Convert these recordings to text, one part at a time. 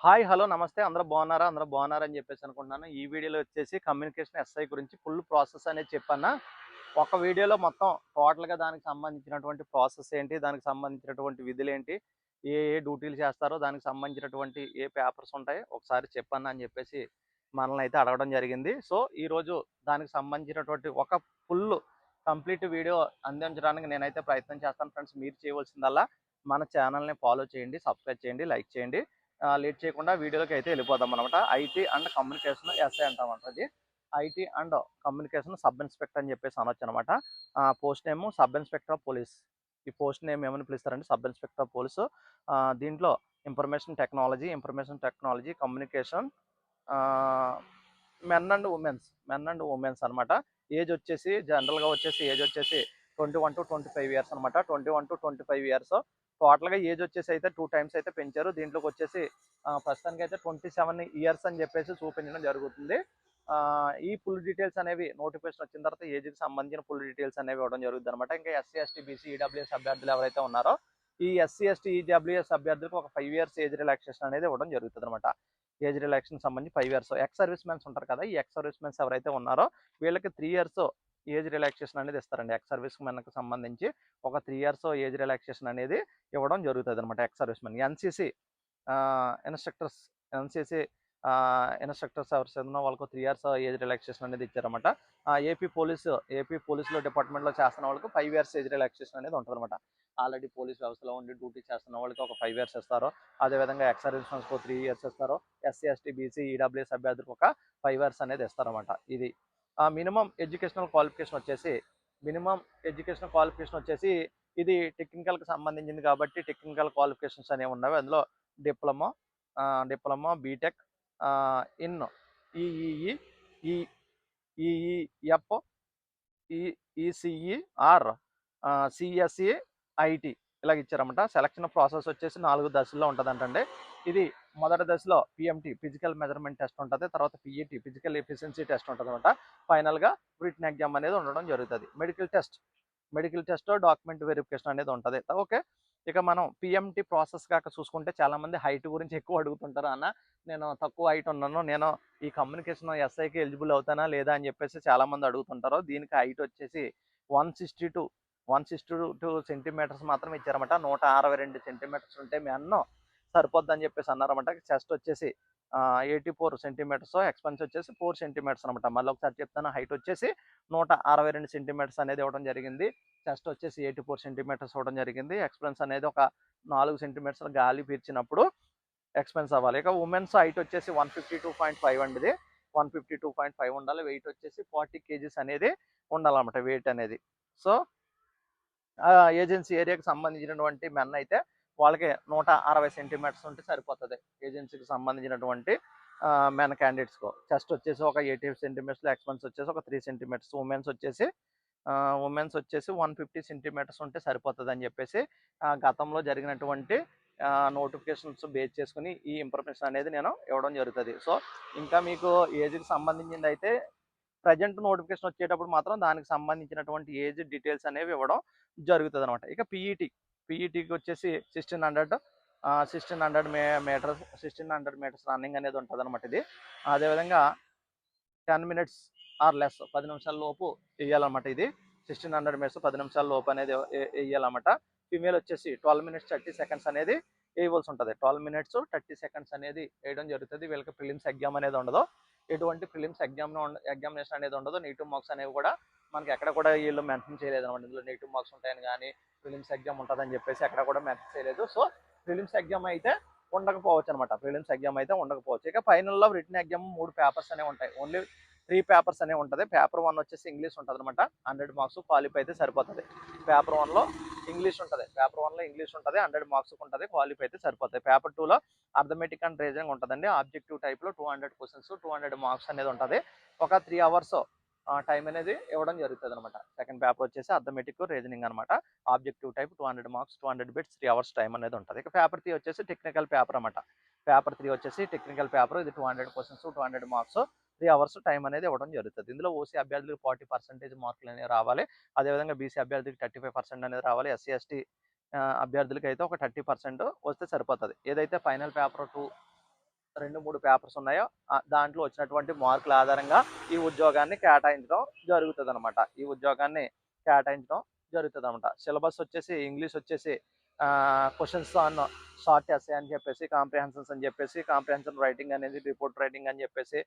Hi! Hello! నమస్తే. అందరూ బాగున్నారా? అందరూ బాగున్నారని చెప్పేసి అనుకుంటున్నాను. ఈ వీడియోలో వచ్చేసి కమ్యూనికేషన్ ఎస్ఐ గురించి ఫుల్ ప్రాసెస్ అనేది చెప్పన్నా. ఒక వీడియోలో మొత్తం టోటల్‌గా దానికి సంబంధించినటువంటి ప్రాసెస్ ఏంటి? దానికి సంబంధించినటువంటి విధులేంటి? ఏ ఏ డ్యూటీలు చేస్తారో దానికి సంబంధించినటువంటి ఏ పేపర్స్ ఉంటాయి ఒకసారి చెప్పన్నా అని చెప్పేసి మనల్ని అయితే అడగడం జరిగింది. సో, ఈరోజు దానికి సంబంధించినటువంటి ఒక ఫుల్ కంప్లీట్ వీడియో అందించడానికి నేనైతే ప్రయత్నం చేస్తాను ఫ్రెండ్స్. మీరు చేయవలసిందల్లా మన ఛానల్‌ని ఫాలో చేయండి, సబ్స్క్రైబ్ చేయండి, లైక్ చేయండి. లేట్ చేయకుండా వీడియోలోకి అయితే వెళ్ళిపోదాం అనమాట. ఐటీ అండ్ కమ్యూనికేషన్ ఎస్ఐ అంటామంట అది. IT and communication sub inspector అని చెప్పేసి అనొచ్చు అనమాట. Post name sub inspector of police. ఈ పోస్ట్ నేమ్ ఏమని పిలుస్తారంటే సబ్ ఇన్స్పెక్టర్ ఆఫ్ పోలీసు. దీంట్లో information technology, communication, men and women's అనమాట. ఏజ్ వచ్చేసి జనరల్గా వచ్చేసి ఏజ్ వచ్చేసి 21 to 25 ఇయర్స్ అనమాట. 21 to 25 ఇయర్స్. టోటల్‌గా ఏజ్ వచ్చేసి అయితే 2 టైమ్స్ అయితే పెంచారు. దీంట్లోకి వచ్చేసి ప్రస్తుతానికి అయితే 27 ఇయర్స్ అని చెప్పేసి చూపించడం జరుగుతుంది. ఈ ఫుల్ డీటెయిల్స్ అనేవి నోటిఫికేషన్ వచ్చిన తర్వాత ఏజ్‌కి సంబంధించిన ఫుల్ డీటెయిల్స్ అనేవి ఇవ్వడం జరుగుతుంది అనమాట. ఇంకా ఎస్సీ, ఎస్టీ, బీసీ, ఈడబ్ల్యూఎస్ అభ్యర్థులు ఎవరైతే ఉన్నారో ఈ ఎస్సీ, ఎస్టీ, ఈడబ్ల్యూఎస్ అభ్యర్థులకు ఒక 5 ఇయర్స్ ఏజ్ రిలాక్సేషన్ అనేది ఇవ్వడం జరుగుతుంది అనమాట. ఏజ్ రిలాక్సేషన్ సంబంధించి 5 ఇయర్స్. ఎక్స్ సర్వీస్ మెన్స్ ఉంటారు కదా! ఈ ఎక్స్ సర్వీస్ మెన్స్ ఎవరైతే ఉన్నారో వీళ్ళకి 3 ఇయర్స్ ఏజ్ రిలాక్సేషన్ అనేది ఇస్తారండి. ఎక్స్ సర్వీస్ మెన్‌కి సంబంధించి ఒక 3 ఇయర్స్ ఏజ్ రిలాక్సేషన్ అనేది ఇవ్వడం జరుగుతుందనమాట. Ex service men. NCC instructors NCC instructors ఎవరైతే ఉన్నారో వాళ్ళకి 3 ఇయర్స్ ఏజ్ రిలాక్సేషన్ అనేది ఇచ్చారన్నమాట. ఏపీ పోలీస్‌లో డిపార్ట్మెంట్‌లో చేస్తున్న వాళ్ళకి 5 ఇయర్స్ ఏజ్ రిలాక్సేషన్ అనేది ఉంటదనమాట. ఆల్రెడీ పోలీస్ వ్యవస్థలో ఉండి డ్యూటీ చేస్తున్న వాళ్ళకి ఒక 5 ఇయర్స్ ఇస్తారు. అదేవిధంగా ఎక్స్ సర్వీస్ మెన్స్‌కి 3 ఇయర్స్ ఇస్తారు. ఎస్సీ, ఎస్టీ, బీసీ, ఈడబ్ల్యూఎస్ అభ్యర్థులకు ఒక 5 ఇయర్స్ అనేది ఇస్తారన్నమాట. ఇది మినిమం ఎడ్యుకేషనల్ క్వాలిఫికేషన్ వచ్చేసి ఇది టెక్నికల్‌కి సంబంధించింది కాబట్టి టెక్నికల్ క్వాలిఫికేషన్స్ అనేవి ఉన్నవి. అందులో డిప్లొమా, బీటెక్ ఇన్ ఈఈఈ, ఈ ఈఈఎఫ్, ఈసీఈ ఆర్ సిఎస్ఈ, ఐటీ ఇలాగ ఇచ్చారన్నమాట. సెలక్షన్ ప్రాసెస్ వచ్చేసి 4 దశల్లో ఉంటుందంటండి. ఇది మొదటి దశలో పిఎంటీ ఫిజికల్ మెజర్మెంట్ టెస్ట్ ఉంటుంది. తర్వాత పిఈటీ ఫిజికల్ ఎఫిషియన్సీ టెస్ట్ ఉంటుంది అనమాట. ఫైనల్గా రిటన్ ఎగ్జామ్ అనేది ఉండడం జరుగుతుంది. మెడికల్ టెస్ట్ డాక్యుమెంట్ వెరిఫికేషన్ అనేది ఉంటుంది. ఓకే. ఇక మనం పిఎంటీ ప్రాసెస్ కాక చూసుకుంటే చాలామంది హైట్ గురించి ఎక్కువ అడుగుతుంటారు. అన్న నేను తక్కువ హైట్ ఉన్నాను, నేను ఈ కమ్యూనికేషన్ ఎస్ఐకి ఎలిజిబుల్ అవుతానా లేదా అని చెప్పేసి చాలామంది అడుగుతుంటారు. దీనికి హైట్ వచ్చేసి 162 సెంటీమీటర్స్ మాత్రం ఇచ్చారన్నమాట. 162 సెంటీమీటర్స్ ఉంటే మీ అన్నం సరిపోద్దని చెప్పేసి అన్నారన్నమాట. చెస్ట్ వచ్చేసి 84 సెంటీమీటర్స్, ఎక్స్పెన్స్ వచ్చేసి 4 సెంటీమీటర్స్ అనమాట. మళ్ళీ ఒకసారి చెప్తాను. హైట్ వచ్చేసి 162 సెంటీమీటర్స్ అనేది ఇవ్వడం జరిగింది. చెస్ట్ వచ్చేసి 84 సెంటీమీటర్స్ ఇవ్వడం జరిగింది. ఎక్స్పెన్స్ అనేది ఒక 4 సెంటీమీటర్స్ గాలి పీల్చినప్పుడు ఎక్స్పెన్స్ అవ్వాలి. ఇక ఉమెన్స్ హైట్ వచ్చేసి 152.5 అండి. ఇది 152.5 ఉండాలి. వెయిట్ వచ్చేసి 40 కేజీస్ అనేది ఉండాలన్నమాట వెయిట్ అనేది. సో ఏజెన్సీ ఏరియాకి సంబంధించినటువంటి మెన్ అయితే వాళ్ళకి 160 సెంటీమీటర్స్ ఉంటే సరిపోతుంది. ఏజెన్సీకి సంబంధించినటువంటి మెన్ క్యాండిడేట్స్కు. చెస్ట్ వచ్చేసి ఒక 80 సెంటీమీటర్స్, ఎక్స్పెన్స్ వచ్చేసి ఒక 3 సెంటీమీటర్స్. ఉమెన్స్ వచ్చేసి 150 సెంటీమీటర్స్ ఉంటే సరిపోతుంది అని చెప్పేసి గతంలో జరిగినటువంటి నోటిఫికేషన్స్ బేస్ చేసుకుని ఈ ఇన్ఫర్మేషన్ అనేది నేను ఇవ్వడం జరుగుతుంది. సో ఇంకా మీకు ఏజ్కి సంబంధించింది అయితే ప్రజెంట్ నోటిఫికేషన్ వచ్చేటప్పుడు మాత్రం దానికి సంబంధించినటువంటి ఏజ్ డీటెయిల్స్ అనేవి ఇవ్వడం జరుగుతుంది అనమాట. ఇక పీఈటీకి వచ్చేసి 1600 మీటర్స్ రన్నింగ్ అనేది ఉంటుంది అనమాట. ఇది అదేవిధంగా 10 మినిట్స్ ఆర్ లెస్ 10 నిమిషాల లోపు వేయాలన్నమాట. ఇది 1600 మీటర్స్ 10 నిమిషాల లోపు అనేది వేయాలన్నమాట. ఫీమేల్ వచ్చేసి 12 మినిట్స్ 30 సెకండ్స్ అనేది వేయవలసి ఉంటుంది. 12 మినిట్స్ 30 సెకండ్స్ అనేది వేయడం జరుగుతుంది. వీళ్ళకి ప్రిలిమ్స్ ఎగ్జామ్ అనేది ఉండదు. ఎటువంటి ప్రిలిమ్స్ ఎగ్జామినేషన్ అనేది ఉండదు. నెగిటివ్ మార్క్స్ అనేవి కూడా మనకి ఎక్కడ కూడా వీళ్ళు మెన్షన్ చేయలేదు అనమాట. ఇందులో నెగిటివ్ మార్క్స్ ఉంటాయని కానీ ప్రిలిమ్స్ ఎగ్జామ్ ఉంటుందని చెప్పేసి ఎక్కడ కూడా మెన్షన్ చేయలేదు. సో ప్రిలిమ్స్ ఎగ్జామ్ అయితే ఉండకపోవచ్చు అనమాట. ఇక ఫైనల్లో రిటన్ ఎగ్జామ్ 3 పేపర్స్ అనేవి ఉంటాయి. ఓన్లీ 3 పేపర్స్ అనేవి ఉంటుంది. పేపర్ 1 వచ్చేసి ఇంగ్లీష్ ఉంటుంది అనమాట. 100 మార్క్స్ క్వాలిఫై అయితే సరిపోతుంది. పేపర్ 1లో ఇంగ్లీష్ ఉంటుంది. 100 మార్క్స్ ఉంటుంది. క్వాలిఫై అయితే సరిపోతుంది. పేపర్ 2లో అర్థమెటిక్ అండ్ రీజనింగ్ ఉంటుందండి. ఆబ్జెక్టివ్ టైప్లో 200 క్వశ్చన్స్ 200 మార్క్స్ అనేది ఉంటుంది. ఒక 3 అవర్స్ టైం అనేది ఇవ్వడం జరుగుతుంది అనమాట. సెకండ్ పేపర్ వచ్చేసి అర్థమెటిక్ రీజనింగ్ అనమాట. Objective type 200 marks 200 bits 3 hours time అనేది ఉంటుంది. ఇక పేపర్ 3 వచ్చేసి టెక్నికల్ పేపర్ అనమాట. ఇది 200 క్వశ్చన్స్ 200 మార్క్స్ 3 అవర్స్ టైం అనేది ఇవ్వడం జరుగుతుంది. ఇందులో ఓసీ అభ్యర్థులకు 40% మార్కులు అనేవి రావాలి. అదేవిధంగా బీసీ అభ్యర్థులకు 35% అనేది రావాలి. ఎస్సీ ఎస్టీ అభ్యర్థులకి అయితే ఒక 30% వస్తే సరిపోతుంది. ఏదైతే ఫైనల్ పేపర్ 2 2, 3 పేపర్స్ ఉన్నాయో దాంట్లో వచ్చినటువంటి మార్కుల ఆధారంగా ఈ ఉద్యోగాన్ని కేటాయించడం జరుగుతుందన్నమాట. ఈ ఉద్యోగాన్ని కేటాయించడం జరుగుతుందన్నమాట. సిలబస్ వచ్చేసి ఇంగ్లీష్ వచ్చేసి క్వశ్చన్స్ ఆన్ షార్ట్ ఎస్సే అని చెప్పేసి, కాంప్రిహెన్షన్స్ అని చెప్పేసి, కాంప్రిహెన్షన్ రైటింగ్ అనేది, రిపోర్ట్ రైటింగ్ అని చెప్పేసి,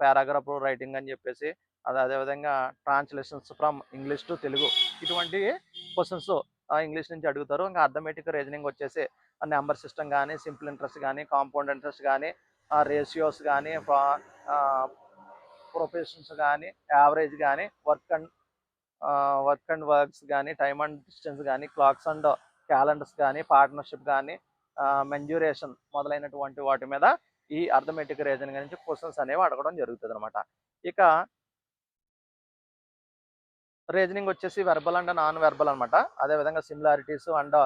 పారాగ్రాఫ్ రైటింగ్ అని చెప్పేసి, అదేవిధంగా translations from English to Telugu, ఇటువంటి క్వశ్చన్స్ ఇంగ్లీష్ నుంచి అడుగుతారు. ఇంకా అర్థమెటిక్ రీజనింగ్ వచ్చేసి నెంబర్ సిస్టమ్ కానీ, సింపుల్ ఇంట్రెస్ట్ కానీ, కాంపౌండ్ ఇంట్రెస్ట్ కానీ, రేషియోస్ కానీ, ప్రొఫెషన్స్ కానీ, యావరేజ్ కానీ, వర్క్ అండ్ వర్క్స్ కానీ, టైమ్ అండ్ డిస్టెన్స్ కానీ, క్లాక్స్ అండ్ క్యాలెండర్స్ కానీ, పార్ట్నర్షిప్ కానీ, మెన్యూరేషన్ మొదలైనటువంటి వాటి మీద ఈ అర్థమెటిక్ రీజనింగ్ నుంచి క్వశ్చన్స్ అనేవి అడగడం జరుగుతుంది అనమాట. ఇక రీజనింగ్ వచ్చేసి వెర్బల్ అండ్ నాన్ వెర్బల్ అనమాట. అదేవిధంగా similarities and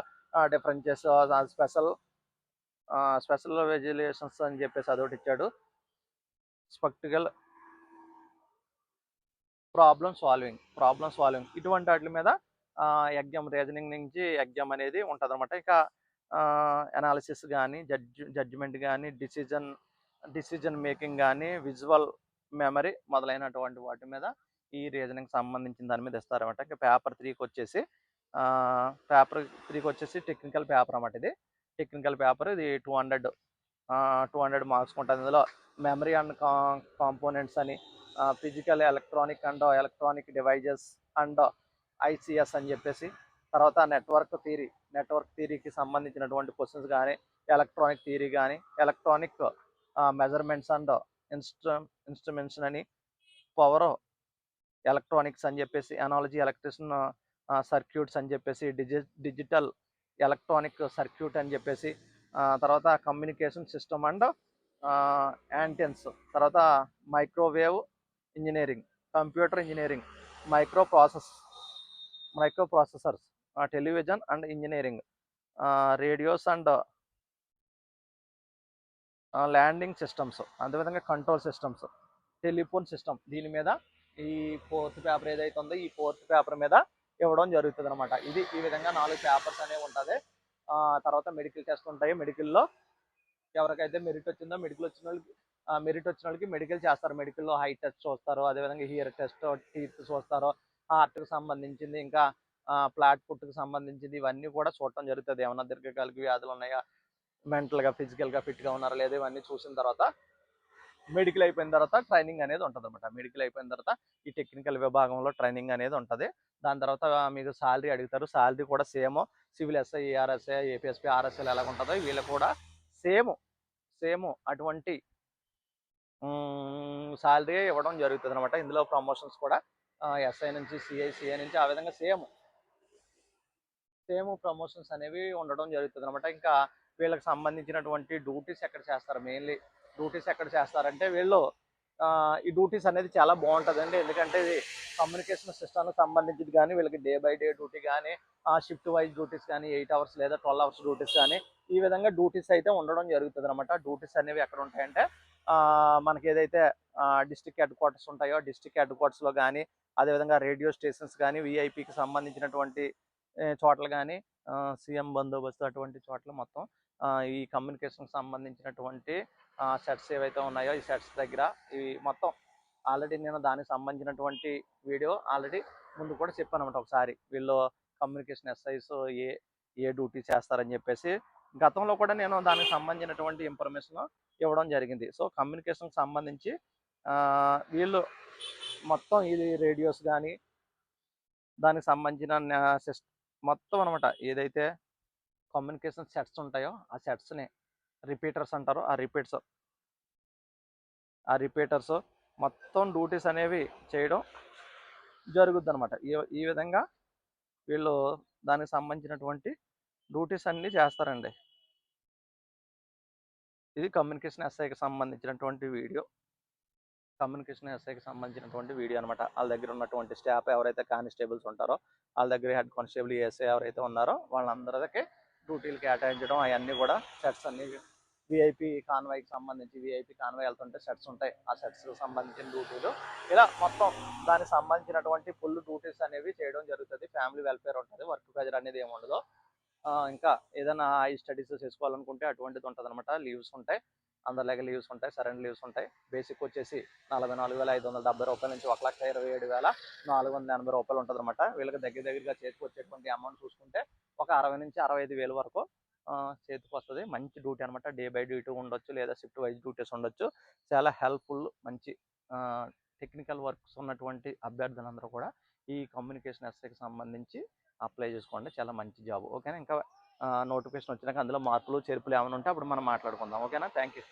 differences, special visualisations అని చెప్పేసి అదొకటి ఇచ్చాడు. స్పెక్టికల్ ప్రాబ్లమ్ సాల్వింగ్ ఇటువంటి వాటి మీద ఎగ్జామ్, రీజనింగ్ నుంచి ఎగ్జామ్ అనేది ఉంటుంది అనమాట. ఇంకా అనాలిసిస్ కానీ, జడ్జిమెంట్ కానీ, డిసిజన్ మేకింగ్ కానీ, విజువల్ మెమరీ మొదలైనటువంటి వాటి మీద ఈ రీజనింగ్ సంబంధించిన దాని మీద ఇస్తారన్నమాట. ఇంకా పేపర్ 3కి వచ్చేసి టెక్నికల్ పేపర్ అన్నమాట. ఇది టెక్నికల్ పేపర్, ఇది 200 మార్క్స్ ఉంటుంది. ఇందులో మెమరీ అండ్ కాంపోనెంట్స్ అని, physical, electronic devices and ICS అని చెప్పేసి, తర్వాత నెట్వర్క్ థియరీకి సంబంధించినటువంటి క్వశ్చన్స్ కానీ, ఎలక్ట్రానిక్ థియరీ కానీ, ఎలక్ట్రానిక్ మెజర్మెంట్స్ అండ్ ఇన్స్ట్రుమెంట్స్ అని, పవర్ ఎలక్ట్రానిక్స్ అని చెప్పేసి, అనాలజీ ఎలక్ట్రిషన్ సర్క్యూట్స్ అని చెప్పేసి, డిజిటల్ ఎలక్ట్రానిక్ సర్క్యూట్ అని చెప్పేసి, తర్వాత కమ్యూనికేషన్ సిస్టమ్ అండ్ యాంటెన్స్, తర్వాత microwave engineering, computer engineering, microprocessors, television and engineering, radios and landing systems, అదేవిధంగా కంట్రోల్ సిస్టమ్స్, టెలిఫోన్ సిస్టమ్, దీని మీద ఈ 4th పేపర్ ఏదైతే ఉందో ఈ 4th పేపర్ మీద ఇవ్వడం జరుగుతుంది అనమాట. ఈ విధంగా 4 పేపర్స్ అనేవి ఉంటుంది. తర్వాత మెడికల్ టెస్ట్ ఉంటాయి. మెడికల్లో ఎవరికైతే మెరిట్ వచ్చిన వాళ్ళకి మెడికల్ చేస్తారు. మెడికల్లో హై టెస్ట్ చూస్తారు, అదేవిధంగా హియర్ టెస్ట్, టీత్ చూస్తారు, హార్ట్కి సంబంధించింది, ఇంకా ఫ్లాట్ ఫుట్కి సంబంధించింది, ఇవన్నీ కూడా చూడటం జరుగుతుంది. ఏమన్నా దీర్ఘకాలిక వ్యాధులు ఉన్నాయా, మెంటల్గా ఫిజికల్గా ఫిట్గా ఉన్నారా లేదా, ఇవన్నీ చూసిన తర్వాత మెడికల్ అయిపోయిన తర్వాత ట్రైనింగ్ అనేది ఉంటుంది అనమాట. మెడికల్ అయిపోయిన తర్వాత ఈ టెక్నికల్ విభాగంలో ట్రైనింగ్ అనేది ఉంటుంది. దాని తర్వాత మీకు శాలరీ అడుగుతారు. శాలరీ కూడా same civil SI, ARSI, APSP, ఆర్ఎస్ఐలు ఎలా ఉంటుందో వీళ్ళు కూడా సేమ్ అటువంటి శాలరీ ఇవ్వడం జరుగుతుంది అనమాట. ఇందులో ప్రమోషన్స్ కూడా ఎస్ఐ నుంచి సిఐ నుంచి ఆ విధంగా సేమ్ ప్రమోషన్స్ అనేవి ఉండడం జరుగుతుంది అనమాట. ఇంకా వీళ్ళకి సంబంధించినటువంటి డ్యూటీస్ ఎక్కడ చేస్తారు, మెయిన్లీ డ్యూటీస్ ఎక్కడ చేస్తారంటే వీళ్ళు ఈ డ్యూటీస్ అనేది చాలా బాగుంటుందండి. ఎందుకంటే ఇది కమ్యూనికేషన్ సిస్టమ్కి సంబంధించింది కానీ, వీళ్ళకి డే బై డే డ్యూటీ కానీ, షిఫ్ట్ వైజ్ డ్యూటీస్ కానీ, 8 hours లేదా 12 hours డ్యూటీస్ కానీ, ఈ విధంగా డ్యూటీస్ అయితే ఉండడం జరుగుతుంది అనమాట. డ్యూటీస్ అనేవి ఎక్కడ ఉంటాయంటే మనకి ఏదైతే డిస్ట్రిక్ట్ హెడ్ క్వార్టర్స్ ఉంటాయో డిస్ట్రిక్ట్ హెడ్ క్వార్టర్స్లో కానీ, అదేవిధంగా రేడియో స్టేషన్స్ కానీ, విఐపికి సంబంధించినటువంటి చోట్ల కానీ, సీఎం బందోబస్తు అటువంటి చోట్ల మొత్తం ఈ కమ్యూనికేషన్కి సంబంధించినటువంటి సెట్స్ ఏవైతే ఉన్నాయో ఈ సెట్స్ దగ్గర ఇవి మొత్తం ఆల్రెడీ నేను దానికి సంబంధించినటువంటి వీడియో ఆల్రెడీ ముందు కూడా చెప్పాను అనమాట. ఒకసారి వీళ్ళు కమ్యూనికేషన్ ఎస్ఐస్ ఏ డ్యూటీ చేస్తారని చెప్పేసి గతంలో కూడా నేను దానికి సంబంధించినటువంటి ఇన్ఫర్మేషన్ ఇవ్వడం జరిగింది. సో కమ్యూనికేషన్కి సంబంధించి వీళ్ళు మొత్తం ఇది రేడియోస్ కానీ దానికి సంబంధించిన మొత్తం అనమాట ఏదైతే కమ్యూనికేషన్ సెట్స్ ఉంటాయో ఆ సెట్స్ని రిపీటర్స్ అంటారు. ఆ రిపీటర్స్ మొత్తం డ్యూటీస్ అనేవి చేయడం జరుగుద్ది అనమాట. ఈ విధంగా వీళ్ళు దానికి సంబంధించినటువంటి డ్యూటీస్ అన్నీ చేస్తారండి. ఇది కమ్యూనికేషన్ ఎస్ఐకి సంబంధించినటువంటి వీడియో. అనమాట. వాళ్ళ దగ్గర ఉన్నటువంటి స్టాఫ్ ఎవరైతే కానిస్టేబుల్స్ ఉంటారో వాళ్ళ దగ్గర హెడ్ కానిస్టేబుల్, ఏఎస్ఐ ఎవరైతే ఉన్నారో వాళ్ళందరికీ డ్యూటీలు కేటాయించడం, అవన్నీ కూడా సెట్స్ అన్ని విఐపి కాన్వాయ్కి సంబంధించి విఐపి కాన్వాయ్ వెళ్తుంటే సెట్స్ ఉంటాయి. ఆ సెట్స్కి సంబంధించిన డ్యూటీలు ఇలా మొత్తం దానికి సంబంధించినటువంటి ఫుల్ డ్యూటీస్ అనేవి చేయడం జరుగుతుంది. ఫ్యామిలీ వెల్ఫేర్ ఉంటుంది, వర్క్ ప్రెజర్ అనేది ఏమి ఉండదు. ఇంకా ఏదైనా హై స్టడీస్ చేసుకోవాలనుకుంటే అటువంటిది ఉంటుంది అనమాట. లీవ్స్ ఉంటాయి. అందరిలాగా లీవ్స్ ఉంటాయి, సరైన లీవ్స్ ఉంటాయి. బేసిక్ వచ్చేసి 44,570 రూపాయల నుంచి 1,27,480 రూపాయలు ఉంటుంది అనమాట. వీళ్ళకి దగ్గరగా చేతికి వచ్చేటువంటి అమౌంట్ చూసుకుంటే ఒక 60 నుంచి 65,000 వరకు చేతికి వస్తుంది. మంచి డ్యూటీ అనమాట. డే బై డ్యూటీ ఉండొచ్చు, లేదా షిఫ్ట్ వైజ్ డ్యూటీస్ ఉండొచ్చు. చాలా హెల్ప్ఫుల్, మంచి టెక్నికల్ వర్క్స్ ఉన్నటువంటి అభ్యర్థులందరూ కూడా ఈ కమ్యూనికేషన్ ఎస్ఐకి సంబంధించి అప్లై చేసుకోండి. చాలా మంచి జాబ్. ఓకేనా? ఇంకా నోటిఫికేషన్ వచ్చినాక అందులో మార్పులు చేర్పులు ఏమైనా ఉంటే అప్పుడు మనం మాట్లాడుకుందాం. ఓకేనా? Thank you.